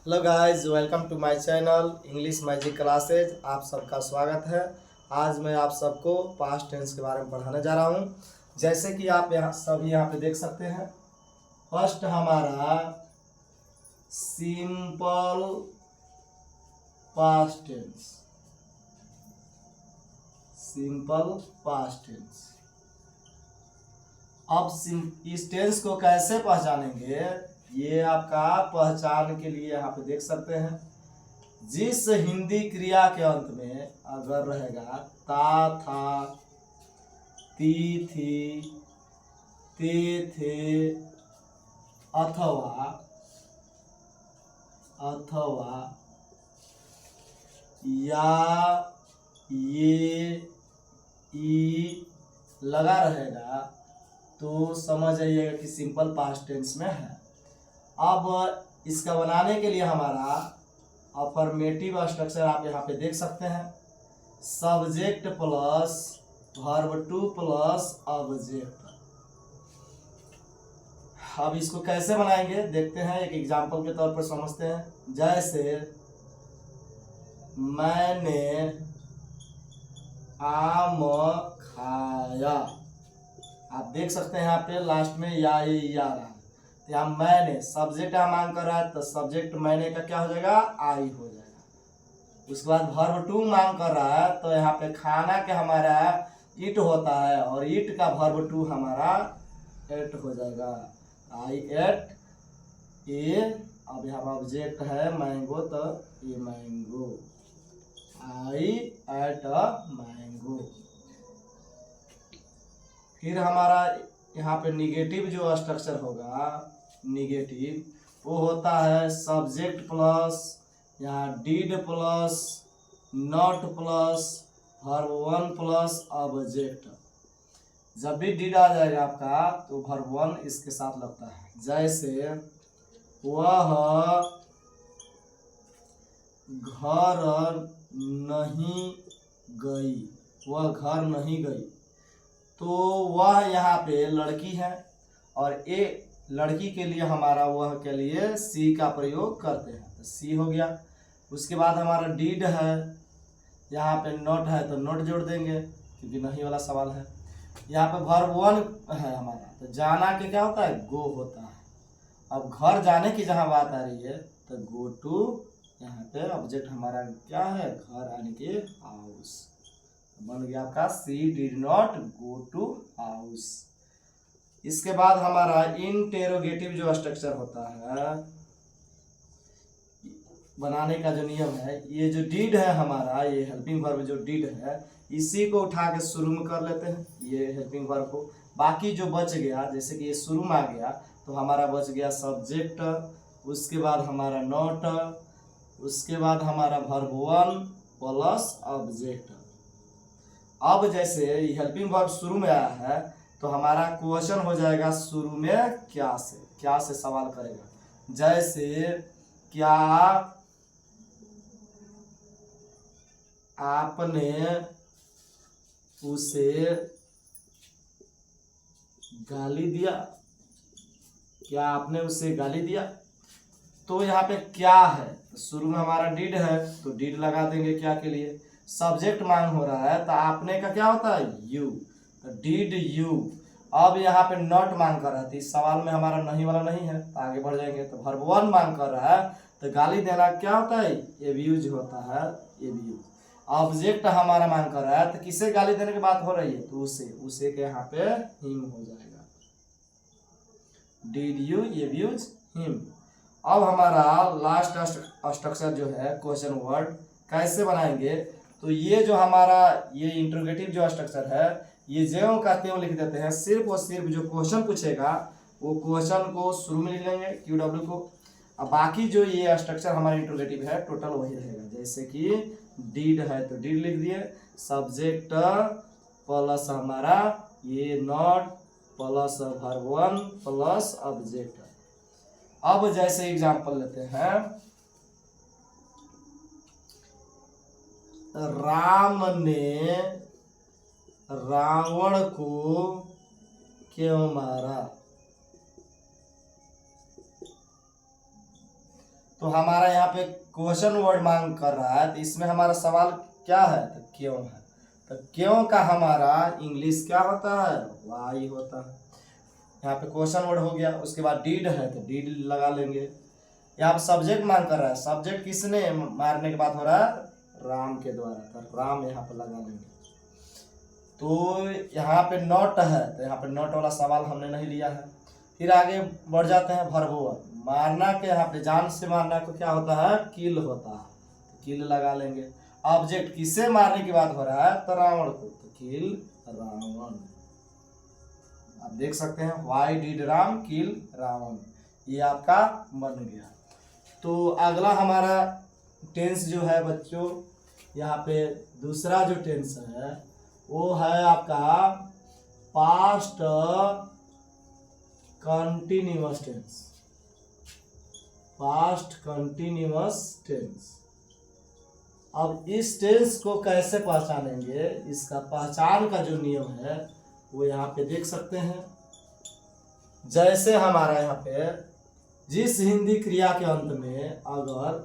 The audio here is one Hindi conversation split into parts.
Hello guys, welcome to my channel English magic classes. आप सबका स्वागत है। आज मैं आप सबको पास्ट टेंस के बारे में पढ़ाने जा रहा हूँ। जैसे कि आप यहाँ पे देख सकते हैं। फर्स्ट हमारा simple past tense, simple past tense. अब इस टेंस को कैसे पहचानेंगे, ये आपका पहचान के लिए यहाँ पे देख सकते हैं। जिस हिंदी क्रिया के अंत में अगर रहेगा ता, था, ती, थी, ते, थे अथवा या ये ई लगा रहेगा तो समझ जाइएगा कि सिंपल पास्ट टेंस में है। अब इसका बनाने के लिए हमारा अफर्मेटिव स्ट्रक्चर आप यहाँ पे देख सकते हैं। Subject plus verb two plus object. अब इसको कैसे बनाएंगे देखते हैं, एक एग्जांपल के तौर पर समझते हैं। जैसे मैंने आम खाया, आप देख सकते हैं यहाँ पे लास्ट में या ये या रहा है। यहाँ मैंने सब्जेक्ट हम मांग कर रहा है तो सब्जेक्ट मैंने का क्या हो जाएगा, आई हो जाएगा। उसके बाद वर्ब टू मांग कर रहा है तो यहाँ पे खाना के हमारा इट होता है और इट का वर्ब टू हमारा एट हो जाएगा। आई एट ए। अब यहाँ ऑब्जेक्ट है मैंगो तो a mango. I at a mango. फिर हमारा यहाँ पे निगेटिव जो स्ट्रक्चर होगा, निगेटिव वो होता है सब्जेक्ट प्लस यहाँ did plus not plus verb one plus object. जब भी डीड आ जाएगा आपका तो वर्ब वन इसके साथ लगता है। जैसे वह घर नहीं गई, वह घर नहीं गई तो वह यहाँ पे लड़की है और ए लड़की के लिए हमारा वह के लिए सी का प्रयोग करते हैं तो सी हो गया। उसके बाद हमारा डीड है, यहाँ पे नॉट है तो नॉट जोड़ देंगे क्योंकि नहीं वाला सवाल है। यहाँ पे वर्ब वन है हमारा तो जाना के क्या होता है, गो होता है। अब घर जाने की जहाँ बात आ रही है तो गो टू, यहाँ पे ऑब्जेक्ट हमारा क्या है, घर यानी कि हाउस। बन गया आपका she did not go to house. इसके बाद हमारा इंटेरोगेटिव जो स्ट्रक्चर होता है, बनाने का जो नियम है, ये जो डिड है हमारा, ये हेल्पिंग वर्ब जो डिड है इसी को उठा के शुरू में कर लेते हैं, ये हेल्पिंग वर्ब को। बाकी जो बच गया जैसे कि ये शुरू में आ गया तो हमारा बच गया सब्जेक्ट, उसके बाद हमारा नॉट, उसके बाद हमारा वर्ब वन प्लस ऑब्जेक्ट। अब जैसे हेल्पिंग वर्ब शुरू में आया है तो हमारा क्वेश्चन हो जाएगा शुरू में क्या से, क्या से सवाल करेगा। जैसे क्या आपने उसे गाली दिया, क्या आपने उसे गाली दिया। तो यहाँ पे क्या है, शुरू में हमारा डिड है तो डिड लगा देंगे क्या के लिए। सब्जेक्ट मांग हो रहा है तो आपने का क्या होता है, यू, तो डिड यू। अब यहाँ पे नॉट मांग कर रहा है तो इस सवाल में हमारा नहीं वाला नहीं है तो आगे बढ़ जाएंगे। तो वर्ब वन मांग कर रहा है तो गाली देना क्या होता है, एब्यूज होता है, एब्यूज। ऑब्जेक्ट हमारा मांग कर रहा है तो किसे गाली देने की बात हो रही है, तो उसे के यहाँ पे हिम हो जाएगा। Did you abuse him. अब हमारा लास्ट स्ट्रक्चर जो है क्वेश्चन वर्ड कैसे बनाएंगे, तो ये जो हमारा ये इंट्रोगेटिव जो स्ट्रक्चर है ये ज्यों का त्यों लिख देते हैं। सिर्फ और सिर्फ जो क्वेश्चन पूछेगा वो क्वेश्चन को शुरू में लिख लेंगे क्यू डब्ल्यू को। अब बाकी जो ये स्ट्रक्चर हमारा इंट्रोगेटिव है टोटल वही रहेगा। जैसे कि डीड है तो डीड लिख दिए, सब्जेक्ट प्लस हमारा ये not plus verb one plus object. अब जैसे एग्जांपल लेते हैं, राम ने रावण को क्यों मारा। तो हमारा यहाँ पे क्वेश्चन वर्ड मांग कर रहा है, तो इसमें हमारा सवाल क्या है, तो क्यों है। तो क्यों का हमारा इंग्लिश क्या होता है, वाई होता है। यहाँ पे क्वेश्चन वर्ड हो गया। उसके बाद डीड है तो डीड लगा लेंगे। यहाँ पे सब्जेक्ट मांग कर रहा है, सब्जेक्ट किसने मारने के बाद हो रहा है, राम के द्वारा, तो राम यहाँ पे लगा लेंगे। तो यहाँ पे नॉट है तो यहाँ पे नॉट वाला सवाल हमने नहीं लिया है। फिर आगे बढ़ जाते हैं वर्ब। मारना के यहाँ पे जान से मारना को क्या होता है, किल होता है, तो किल लगा लेंगे। ऑब्जेक्ट किसे मारने की बात हो रहा है, तो रावण को, तो किल रावण। आप देख सकते हैं व्हाई डिड राम किल रावण, ये आपका बन गया। तो अगला हमारा टेंस जो है बच्चों, यहाँ पे दूसरा जो टेंस है वो है आपका past continuous tense. Past continuous tense. अब इस टेंस को कैसे पहचानेंगे, इसका पहचान का जो नियम है वो यहाँ पे देख सकते हैं। जैसे हमारा यहाँ पे जिस हिंदी क्रिया के अंत में अगर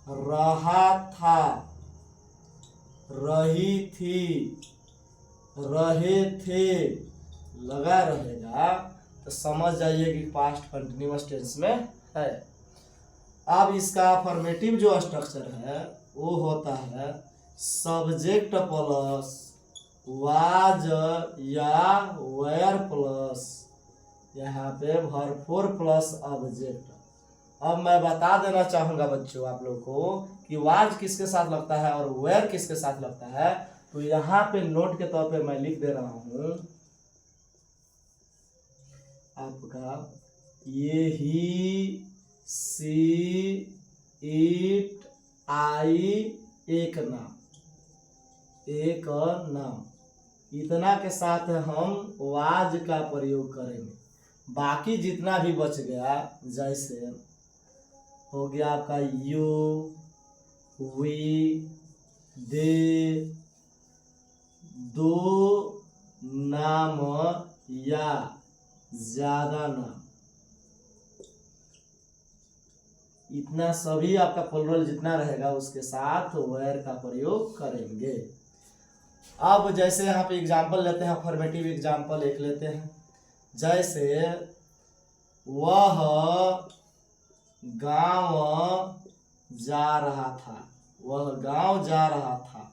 रहा था, रही थी, रहे थे लगा रहेगा तो समझ जाइए कि पास्ट कंटिन्यूअस टेंस में है। अब इसका अफर्मेटिव जो स्ट्रक्चर है वो होता है सब्जेक्ट प्लस वाज या वेयर प्लस यहाँ पे भरपूर प्लस ऑब्जेक्ट। अब मैं बता देना चाहूँगा बच्चों आप लोग को कि वाज किसके साथ लगता है और वेयर किसके साथ लगता है। तो यहाँ पे नोट के तौर पे मैं लिख दे रहा हूँ आपका, ये ही, सी, इट, आई, एक नाम, एक नाम, इतना के साथ हम वाज का प्रयोग करेंगे। बाकी जितना भी बच गया, जैसे हो गया आपका यू, वी, दे, दो नाम या ज्यादा नाम, इतना सभी आपका प्लुरल जितना रहेगा उसके साथ वेयर का प्रयोग करेंगे। अब जैसे यहाँ पे एग्जाम्पल लेते हैं, अफर्मेटिव एग्जाम्पल एक लेते हैं। जैसे वह गांव जा रहा था, वह गांव जा रहा था,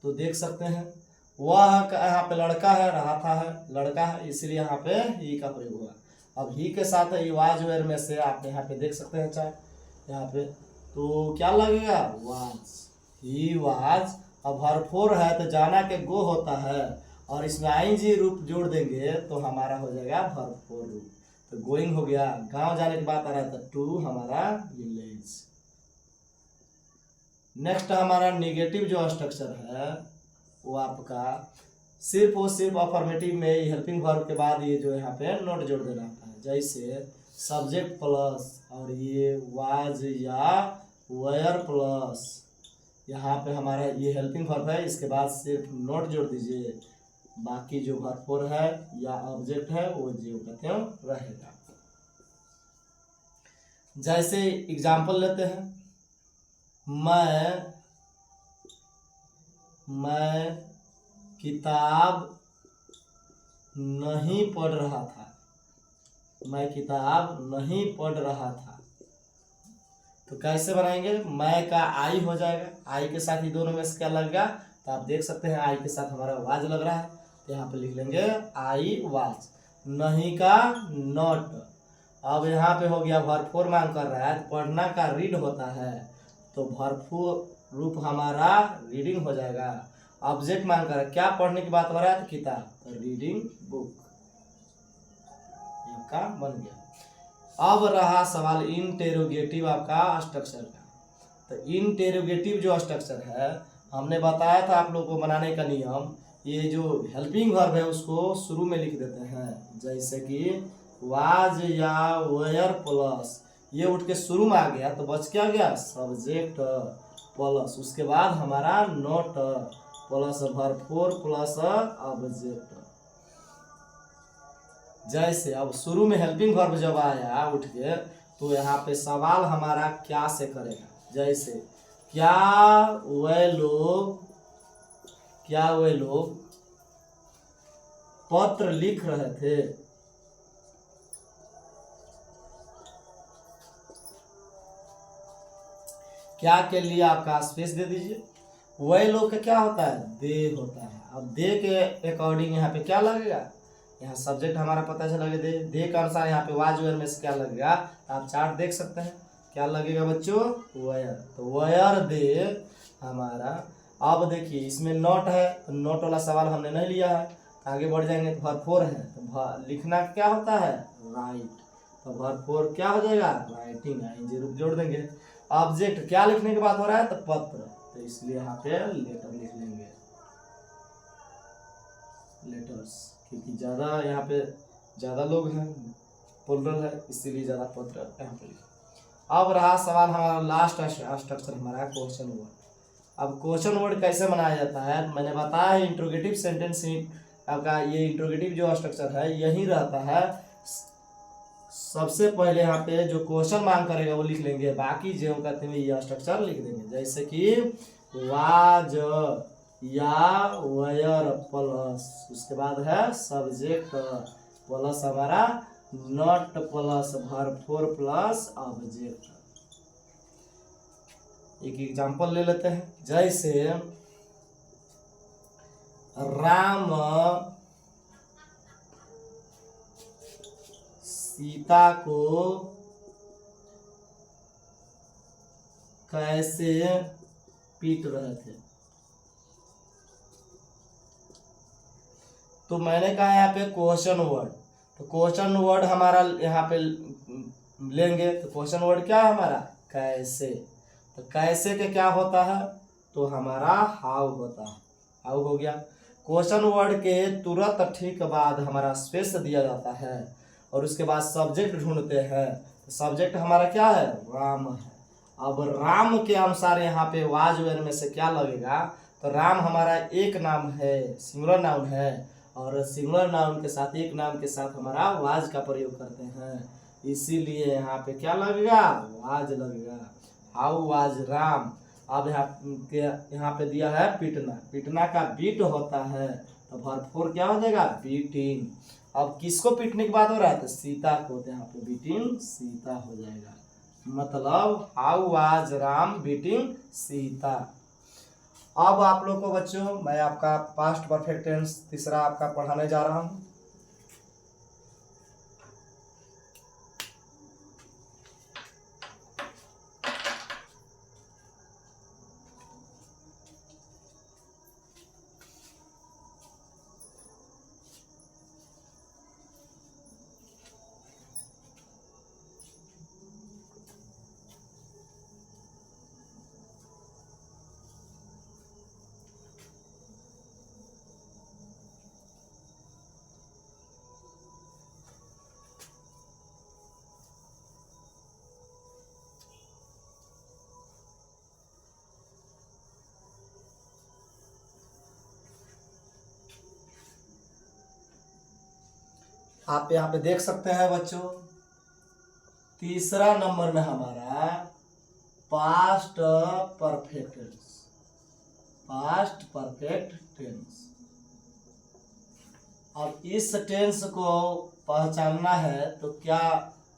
तो देख सकते हैं वह यहाँ पे लड़का है, रहा था है लड़का है, इसलिए यहाँ पे ही का प्रयोग हुआ। अब ही के साथ ही वाज वेयर में से आप यहाँ पे देख सकते हैं चाहे यहाँ पे, तो क्या लगेगा, वाज, ही वाज। अब भरपूर है तो जाना के गो होता है और इसमें आईएनजी रूप जोड़ देंगे तो हमारा हो जाएगा भरपूर रूप। तो गोइंग हो गया, गांव जाने की बात आ रहा है तो टू हमारा विलेज। नेक्स्ट हमारा निगेटिव जो स्ट्रक्चर है वो आपका सिर्फ और सिर्फ अफर्मेटिव में हेल्पिंग वर्ब के बाद ये जो यहाँ पे नोट जोड़ देना होता है। जैसे सब्जेक्ट प्लस और ये वाज या वेयर प्लस, यहाँ पे हमारा ये हेल्पिंग वर्ब है, इसके बाद सिर्फ नोट जोड़ दीजिए, बाकी जो भरपूर है या ऑब्जेक्ट है वो जो कहते हैं रहेगा। जैसे एग्जाम्पल लेते हैं, मैं किताब नहीं पढ़ रहा था, मैं किताब नहीं पढ़ रहा था, तो कैसे बनाएंगे, मैं का आई हो जाएगा, आई के साथ ही दोनों में से क्या लगेगा, तो आप देख सकते हैं आई के साथ हमारा वाज लग रहा है, तो यहाँ पे लिख लेंगे आई वाज। नहीं का नॉट। अब यहाँ पे हो गया भरपूर मांग कर रहा है, पढ़ना का रीड होता है, तो भरपूर रूप हमारा रीडिंग हो जाएगा। ऑब्जेक्ट मांग कर रहा है, क्या पढ़ने की बात हो रहा है, तो किताब, तो रीडिंग बुक, आपका बन गया। अब रहा सवाल इंटेरोगेटिव आपका स्ट्रक्चर का। तो इंटेरोगेटिव जो स्ट्रक्चर है हमने बताया था आप लोगों को बनाने का नियम, ये जो हेल्पिंग वर्ब है उसको शुरू में लिख देते हैं, जैसे कि वाज या वेयर प्लस, ये उठ के शुरू में आ गया तो बच क्या गया, सब्जेक्ट प्लस, उसके बाद हमारा नोट प्लस भरपूर प्लस ऑब्जेक्ट। जैसे अब शुरू में हेल्पिंग वर्ब जब आया उठ के तो यहाँ पे सवाल हमारा क्या से करेगा, जैसे क्या वे लोग पत्र लिख रहे थे। क्या के लिए आपका स्पेस दे दीजिए। वह लोग का क्या होता है, दे होता है। अब दे के अकॉर्डिंग यहाँ पे क्या लगेगा, यहाँ सब्जेक्ट हमारा पता चला कि दे के अनुसार यहाँ पे वाज वेयर में से क्या लगेगा, आप चार्ट देख सकते हैं क्या लगेगा बच्चों, वायर। तो वायर दे हमारा। अब देखिए इसमें नोट है, तो नोट वाला सवाल हमने नहीं लिया है, आगे बढ़ जाएंगे तो भरपूर है, तो लिखना क्या होता है, राइट। तो भरपूर क्या हो जाएगा, राइटिंग, आईएनजी जोड़ देंगे। ऑब्जेक्ट क्या लिखने की बात हो रहा है, तो पत्र, तो इसलिए यहाँ पे लेटर लिख लेंगे, लेटर्स, क्योंकि ज्यादा यहाँ पे ज्यादा लोग हैं, प्लुरल है, इसीलिए ज्यादा पत्र यहाँ पे लिखे। अब रहा सवाल हमारा लास्ट स्ट्रक्चर हमारा क्वेश्चन वर्ड। अब क्वेश्चन वर्ड कैसे बनाया जाता है, मैंने बताया है इंट्रोगेटिव सेंटेंस आपका ये इंट्रोगेटिव जो स्ट्रक्चर है यही रहता है। सबसे पहले यहाँ पे जो क्वेश्चन मांग करेगा वो लिख लेंगे, बाकी जो कहते हैं ये स्ट्रक्चर लिख देंगे, जैसे कि वाज या वेयर प्लस, उसके बाद है सब्जेक्ट प्लस हमारा नॉट प्लस भरपूर प्लस ऑब्जेक्ट। एक एग्जांपल ले लेते हैं, जैसे राम सीता को कैसे पीट रहे थे। तो मैंने कहा यहाँ पे क्वेश्चन वर्ड, तो क्वेश्चन वर्ड हमारा यहाँ पे लेंगे, तो क्वेश्चन वर्ड क्या है हमारा, कैसे। तो कैसे के क्या होता है, तो हमारा हाउ होता है, हाउ हो गया। क्वेश्चन वर्ड के तुरंत ठीक बाद हमारा स्पेस दिया जाता है और उसके बाद सब्जेक्ट ढूंढते हैं, तो सब्जेक्ट हमारा क्या है, राम है। अब राम के अनुसार यहाँ पे वाज वेयर में से क्या लगेगा, तो राम हमारा एक नाम है, सिंगुलर नाउन है, और सिंगुलर नाउन के साथ एक नाम के साथ हमारा वाज का प्रयोग करते हैं, इसीलिए यहाँ पे क्या लगेगा, वाज लगेगा। How was Ram. अब यहाँ पे दिया है पीटना, पीटना का बीट होता है, तो भरपूर क्या हो जाएगा, बीटिंग। अब किसको पीटने की बात हो रहा है, तो सीता को, तो यहाँ पे बीटिंग सीता हो जाएगा, मतलब how was Ram beating Sita. अब आप लोग को बच्चों मैं आपका पास्ट परफेक्ट टेंस तीसरा आपका पढ़ाने जा रहा हूँ। आप यहाँ पे देख सकते हैं बच्चों, तीसरा नंबर में हमारा past perfect tense, past perfect tense. अब इस टेंस को पहचानना है तो क्या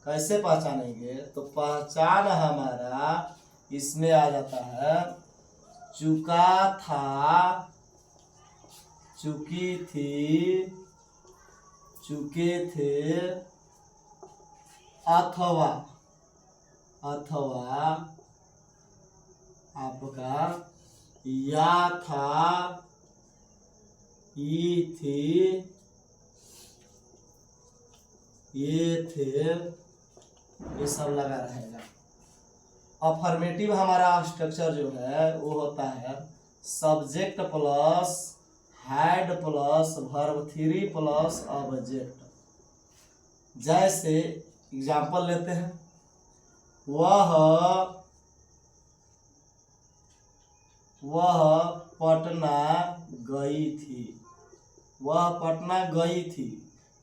कैसे पहचानेंगे, तो पहचान हमारा इसमें आ जाता है, चुका था, चुकी थी, चुके थे, अथवा, अथवा आपका या था, ई थी, ये थे, ये सब लगा रहेगा। अफर्मेटिव हमारा स्ट्रक्चर जो है वो होता है subject plus had plus verb three plus object. जैसे एग्जाम्पल लेते हैं, वह पटना गई थी, वह पटना गई थी।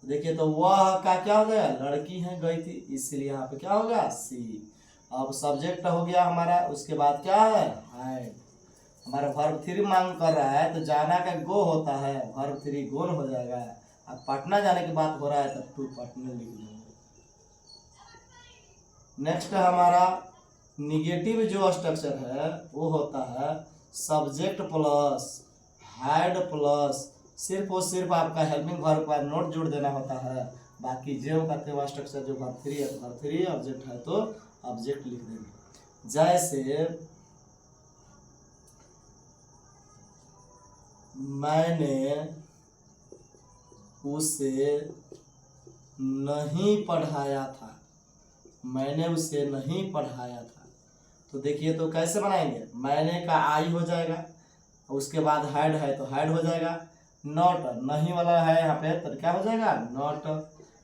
देखिए तो वह का क्या हो गया, लड़की है गई थी, इसलिए यहाँ पे क्या होगा सी। अब सब्जेक्ट हो गया हमारा, उसके बाद क्या है हाइड। हमारा वर्ब थ्री मांग कर रहा है तो जाना का गो होता है, वर्ब थ्री गोन हो जाएगा। अब पटना जाने की बात हो रहा है तब टू पटना लिख देंगे। नेक्स्ट हमारा निगेटिव जो स्ट्रक्चर है वो होता है सब्जेक्ट प्लस हेड प्लस, सिर्फ और सिर्फ आपका हेल्पिंग वर्ब का नोट जोड़ देना होता है। बाकी जो कहते हैं स्ट्रक्चर जो वर्ब थ्री है तो वर्ब थ्री, ऑब्जेक्ट है तो ऑब्जेक्ट लिख देंगे। जैसे मैंने उसे नहीं पढ़ाया था, मैंने उसे नहीं पढ़ाया था। तो देखिए तो कैसे बनाएंगे, मैंने का आई हो जाएगा, उसके बाद हैड है तो हैड हो जाएगा, नॉट नहीं वाला है यहाँ पे तो क्या हो जाएगा नॉट।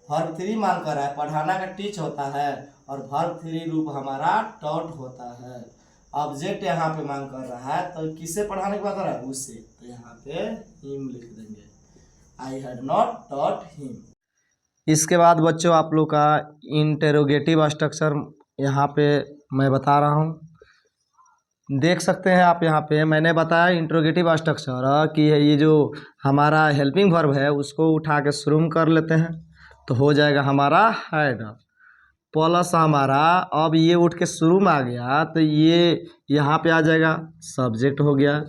वर्ब थ्री मांग कर रहा है, पढ़ाना का टीच होता है और वर्ब थ्री रूप हमारा टॉट होता है। ऑब्जेक्ट यहाँ पे मांग कर रहा है तो किसे पढ़ाने की बात हो रहा है, उसे, तो यहाँ पे हिम लिख देंगे, I had not taught him. इसके बाद बच्चों आप लोग का इंटेरोगेटिव स्ट्रक्चर यहाँ पे मैं बता रहा हूँ, देख सकते हैं आप। यहाँ पे मैंने बताया इंट्रोगेटिव स्ट्रक्चर कि ये जो हमारा हेल्पिंग वर्ब है उसको उठा के शुरू में कर लेते हैं तो हो जाएगा हमारा हैड प्लस हमारा, अब ये उठ के शुरू में आ गया तो ये यहाँ पे आ जाएगा सब्जेक्ट हो गया।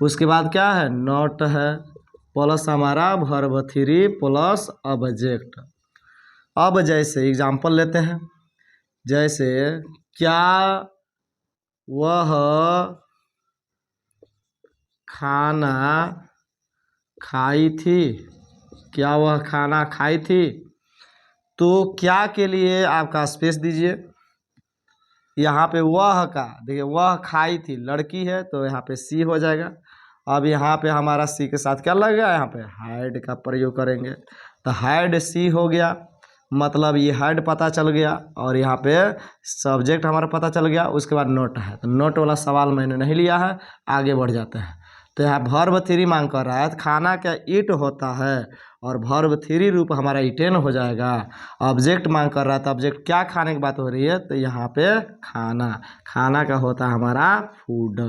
उसके बाद क्या है नॉट है प्लस हमारा वर्ब थ्री प्लस ऑब्जेक्ट। अब जैसे एग्जाम्पल लेते हैं, जैसे क्या वह खाना खाई थी, क्या वह खाना खाई थी। तो क्या के लिए आपका स्पेस दीजिए, यहाँ पे वह का देखिए वह खाई थी लड़की है तो यहाँ पे सी हो जाएगा। अब यहाँ पे हमारा सी के साथ क्या लगेगा, यहाँ पे हाइड का प्रयोग करेंगे तो हाइड सी हो गया, मतलब ये हाइड पता चल गया और यहाँ पे सब्जेक्ट हमारा पता चल गया। उसके बाद नोट है तो नोट वाला सवाल मैंने नहीं लिया है, आगे बढ़ जाते हैं। तो यहाँ वर्ब थ्री मांग कर रहा है, खाना क्या ईट होता है और वर्ब थ्री रूप हमारा इटेन हो जाएगा। ऑब्जेक्ट मांग कर रहा है तो ऑब्जेक्ट क्या खाने की बात हो रही है, तो यहाँ पे खाना, खाना का होता है हमारा फूड,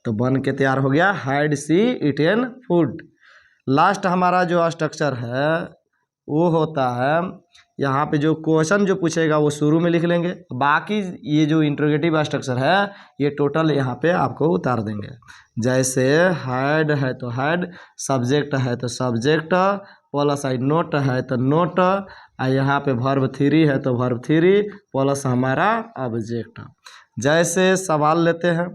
तो बन के तैयार हो गया हाइड सी इटेन फूड। लास्ट हमारा जो स्ट्रक्चर है वो होता है, यहाँ पे जो क्वेश्चन जो पूछेगा वो शुरू में लिख लेंगे, बाकी ये जो इंट्रोगेटिव स्ट्रक्चर है ये टोटल यहाँ पे आपको उतार देंगे। जैसे हैड है तो हैड, सब्जेक्ट है तो सब्जेक्ट प्लस आई नोट है तो नोट, यहाँ पे वर्ब थ्री है तो वर्ब थ्री प्लस हमारा ऑब्जेक्ट। जैसे सवाल लेते हैं,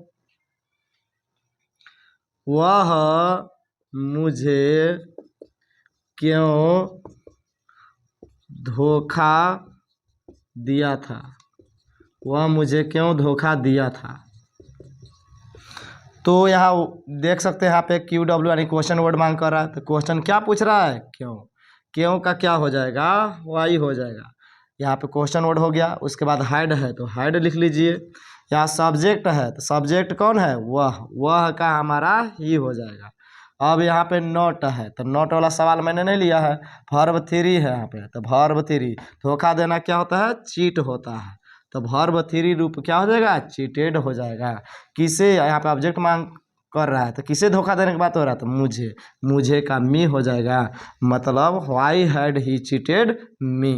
वह मुझे क्यों धोखा दिया था, वह मुझे क्यों धोखा दिया था। तो यहाँ देख सकते हैं यहाँ पे क्यू डब्ल्यू यानी क्वेश्चन वर्ड मांग कर रहा है, तो क्वेश्चन क्या पूछ रहा है क्यों, क्यों का क्या हो जाएगा वाई हो जाएगा। यहाँ पे क्वेश्चन वर्ड हो गया, उसके बाद हाइड है तो हाइड लिख लीजिए। यहाँ सब्जेक्ट है तो सब्जेक्ट कौन है वह का हमारा ही हो जाएगा। अब यहाँ पे नोट है तो नोट वाला सवाल मैंने नहीं लिया है, वर्ब थ्री है यहाँ पे तो वर्ब थ्री, धोखा देना क्या होता है चीट होता है, तो वर्ब थ्री रूप क्या हो जाएगा चीटेड हो जाएगा। किसे यहाँ पे ऑब्जेक्ट मांग कर रहा है तो किसे धोखा देने की बात हो रहा है, तो मुझे, मुझे का मी हो जाएगा, मतलब व्हाई हैड ही चीटेड मी।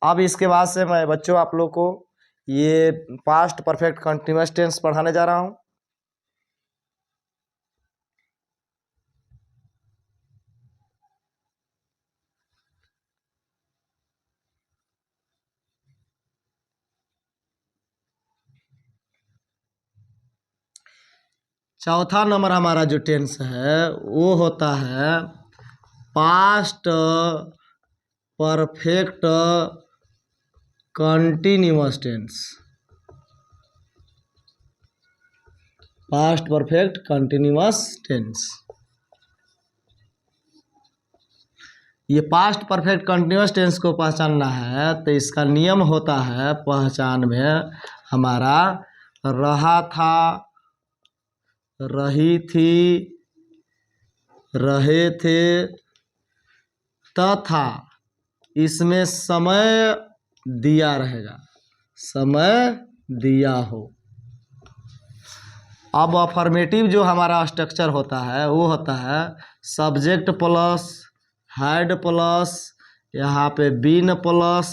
अब इसके बाद से मैं बच्चों आप लोग को ये पास्ट परफेक्ट कंटिन्यूअस टेंस पढ़ाने जा रहा हूँ। चौथा नंबर हमारा जो टेंस है वो होता है past perfect continuous tense, past perfect continuous tense. ये पास्ट परफेक्ट कंटिन्यूअस टेंस को पहचानना है तो इसका नियम होता है पहचान में हमारा रहा था, रही थी, रहे थे, तथा इसमें समय दिया रहेगा, समय दिया हो। अब अफर्मेटिव जो हमारा स्ट्रक्चर होता है वो होता है सब्जेक्ट प्लस हेड प्लस यहाँ पे बीन प्लस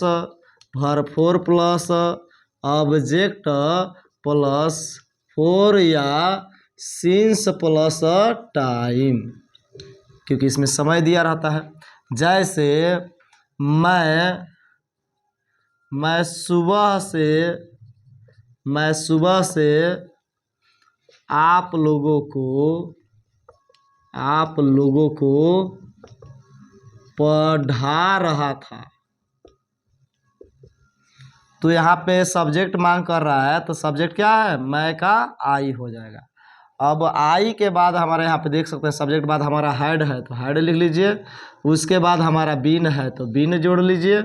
भरपूर प्लस ऑब्जेक्ट प्लस फोर या सिंस प्लस टाइम, क्योंकि इसमें समय दिया रहता है। जैसे मैं सुबह से आप लोगों को पढ़ा रहा था। तो यहाँ पे सब्जेक्ट मांग कर रहा है, तो सब्जेक्ट क्या है, मैं का आई हो जाएगा। अब आई के बाद हमारे यहाँ पे देख सकते हैं सब्जेक्ट बाद हमारा हेड है तो हेड लिख लीजिए, उसके बाद हमारा बीन है तो बीन जोड़ लीजिए।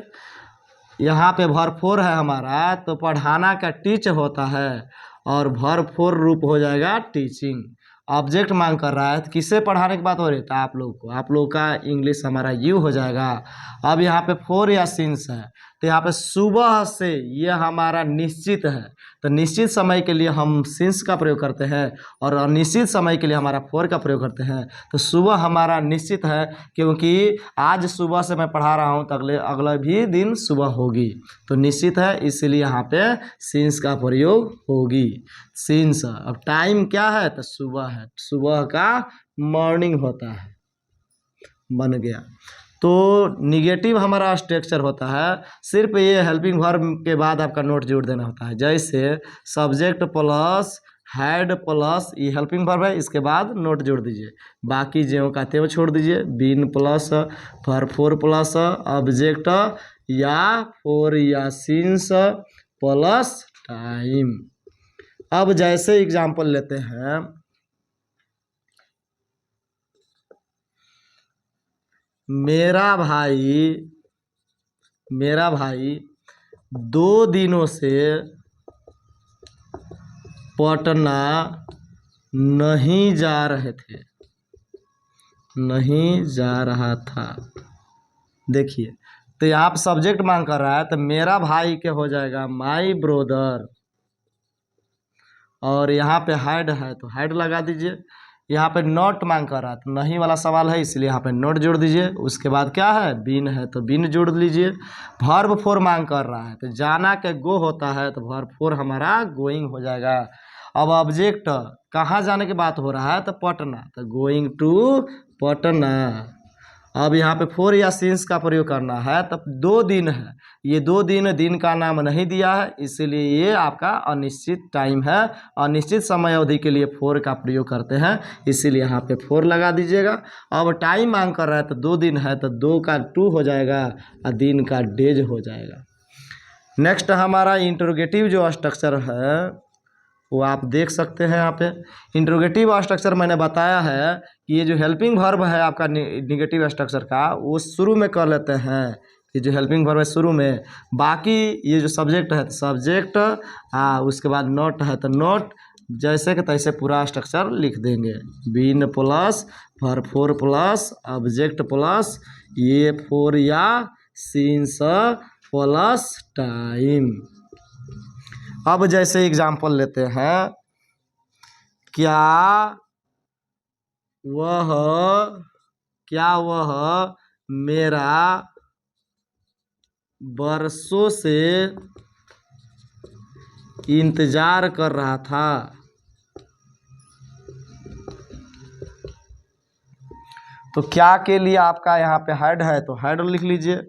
यहाँ पे भरपूर है हमारा तो पढ़ाना का टीच होता है और भरपूर रूप हो जाएगा टीचिंग। ऑब्जेक्ट मांग कर रहा है तो किससे पढ़ाने की बात हो रही है, तो आप लोग का इंग्लिश हमारा यू हो जाएगा। अब यहाँ पे फोर या सिंस है तो यहाँ पे सुबह से ये हमारा निश्चित है, तो निश्चित समय के लिए हम सिंस का प्रयोग करते हैं और अनिश्चित समय के लिए हमारा फोर का प्रयोग करते हैं। तो सुबह हमारा निश्चित है क्योंकि आज सुबह से मैं पढ़ा रहा हूँ तो अगला भी दिन सुबह होगी, तो निश्चित है, इसीलिए यहाँ पे सिंस का प्रयोग होगी, सिंस। अब टाइम क्या है, तो सुबह है, सुबह का मॉर्निंग होता है, बन गया। तो निगेटिव हमारा स्ट्रक्चर होता है, सिर्फ ये हेल्पिंग वर्ब के बाद आपका नोट जोड़ देना होता है। जैसे सब्जेक्ट प्लस हेड प्लस ये हेल्पिंग वर्ब है, इसके बाद नोट जोड़ दीजिए, बाकी ज्यों का त्यों छोड़ दीजिए। बीन प्लस भरपूर प्लस ऑब्जेक्ट या फोर या सिंस प्लस टाइम। अब जैसे एग्जाम्पल लेते हैं, मेरा भाई 2 दिनों से पटना नहीं जा रहा था। देखिए, तो यहाँ पे सब्जेक्ट मांग कर रहा है तो मेरा भाई के हो जाएगा माई ब्रोदर, और यहाँ पे हेड है तो हेड लगा दीजिए। यहाँ पे नॉट मांग कर रहा है तो नहीं वाला सवाल है, इसलिए यहाँ पे नॉट जोड़ दीजिए। उसके बाद क्या है, बीन है तो बीन जोड़ लीजिए। वर्ब फोर मांग कर रहा है तो जाना के गो होता है तो वर्ब फोर हमारा गोइंग हो जाएगा। अब ऑब्जेक्ट कहाँ जाने की बात हो रहा है, तो पटना, तो गोइंग टू पटना। अब यहाँ पे फोर या सिंस का प्रयोग करना है, तब 2 दिन है, ये 2 दिन का नाम नहीं दिया है, इसीलिए ये आपका अनिश्चित टाइम है। अनिश्चित समय अवधि के लिए फोर का प्रयोग करते हैं, इसीलिए यहाँ पे फोर लगा दीजिएगा। अब टाइम मांग कर रहा है तो 2 दिन है तो 2 का 2 हो जाएगा और दिन का डेज हो जाएगा। नेक्स्ट हमारा इंट्रोगेटिव जो स्ट्रक्चर है वो आप देख सकते हैं। यहाँ पे इंट्रोगेटिव स्ट्रक्चर मैंने बताया है कि ये जो हेल्पिंग वर्ब है आपका निगेटिव स्ट्रक्चर का, वो शुरू में कर लेते हैं, ये जो हेल्पिंग वर्ब है शुरू में, बाकी ये जो सब्जेक्ट है तो सब्जेक्ट, उसके बाद नोट है तो नोट, जैसे कि तैसे पूरा स्ट्रक्चर लिख देंगे। बीन प्लस भरपूर प्लस ऑब्जेक्ट प्लस ये फोर या सिंस प्लस टाइम। अब जैसे एग्जाम्पल लेते हैं, क्या वह मेरा बरसों से इंतजार कर रहा था। तो क्या के लिए आपका यहाँ पे हेड है तो हेड लिख लीजिए।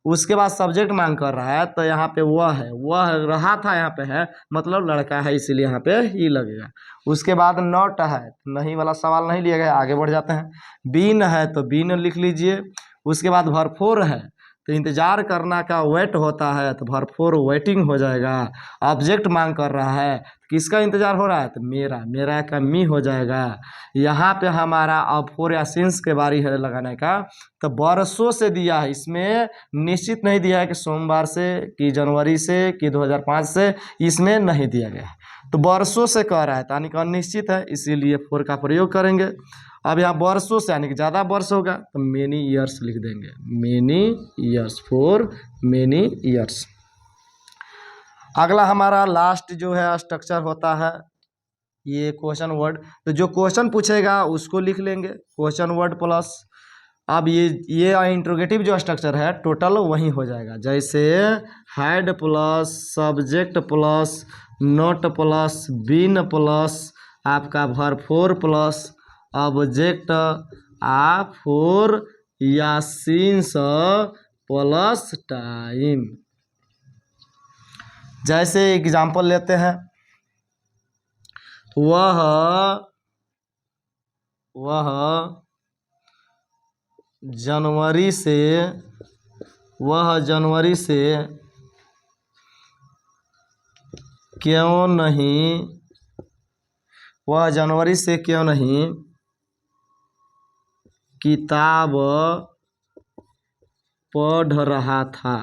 उसके बाद सब्जेक्ट मांग कर रहा है तो यहाँ पे वह है, वह रहा था, यहाँ पे है मतलब लड़का है, इसीलिए यहाँ पे ही लगेगा। उसके बाद नॉट है, नहीं वाला सवाल नहीं लिया गया, आगे बढ़ जाते हैं। बीन है तो बीन लिख लीजिए। उसके बाद भरपूर है तो इंतजार करना का वेट होता है तो भरपूर वेटिंग हो जाएगा। ऑब्जेक्ट मांग कर रहा है, किसका इंतजार हो रहा है, तो मेरा का मी हो जाएगा। यहाँ पे हमारा अब फोर या सिंस के बारी है लगाने का, तो बरसों से दिया है, इसमें निश्चित नहीं दिया है कि सोमवार से कि जनवरी से कि 2005 से, इसमें नहीं दिया गया है। तो बरसों से कह रहा है यानी कि अनिश्चित है, इसीलिए फोर का प्रयोग करेंगे। अब यहाँ वर्षों से यानी कि ज़्यादा वर्ष होगा तो मेनी ईयर्स लिख देंगे, many years, for many years. अगला हमारा लास्ट जो है स्ट्रक्चर होता है ये क्वेश्चन वर्ड। तो जो क्वेश्चन पूछेगा उसको लिख लेंगे, क्वेश्चन वर्ड प्लस। अब ये इंट्रोगेटिव जो स्ट्रक्चर है टोटल वही हो जाएगा, जैसे had plus subject plus not plus been plus आपका वर्ब फोर प्लस ऑब्जेक्ट आप फोर या सिंस प्लस टाइम। जैसे एग्जाम्पल लेते हैं, वह जनवरी से क्यों नहीं किताब पढ़ रहा था।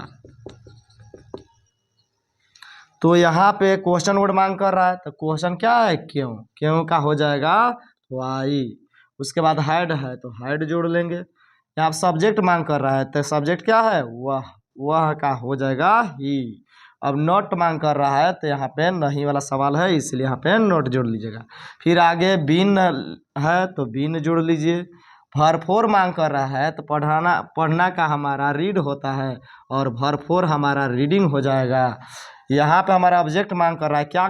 तो यहाँ पे क्वेश्चन वर्ड मांग कर रहा है, तो क्वेश्चन क्या है, क्यों का हो जाएगा वाई। उसके बाद हैड है तो हैड जोड़ लेंगे। यहाँ सब्जेक्ट मांग कर रहा है तो सब्जेक्ट क्या है, वह का हो जाएगा ही। अब नॉट मांग कर रहा है तो यहाँ पे नहीं वाला सवाल है, इसलिए यहाँ पे नॉट जोड़ लीजिएगा। फिर आगे बीन है तो बीन जोड़ लीजिए। वर्ब फोर मांग कर रहा है तो पढ़ना का हमारा रीड होता है और वर्ब फोर हमारा रीडिंग हो जाएगा। यहाँ पे हमारा ऑब्जेक्ट मांग कर रहा है, क्या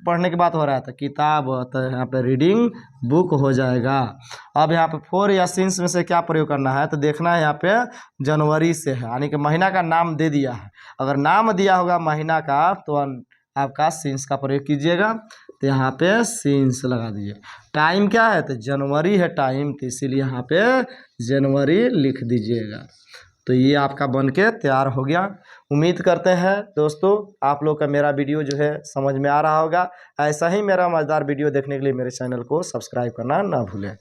पढ़ने की बात हो रहा है तो किताब, तो यहाँ पे रीडिंग बुक हो जाएगा। अब यहाँ पे फोर या सिंस में से क्या प्रयोग करना है तो देखना है, यहाँ पे जनवरी से है यानी कि महीना का नाम दे दिया है। अगर नाम दिया होगा महीना का तो आपका सिंस का प्रयोग कीजिएगा, तो यहाँ पे सिंस लगा दीजिए। टाइम क्या है तो जनवरी है टाइम, तो इसीलिए यहाँ पे जनवरी लिख दीजिएगा। तो ये आपका बनके तैयार हो गया। उम्मीद करते हैं दोस्तों आप लोग का मेरा वीडियो जो है समझ में आ रहा होगा। ऐसा ही मेरा मज़ेदार वीडियो देखने के लिए मेरे चैनल को सब्सक्राइब करना ना भूलें।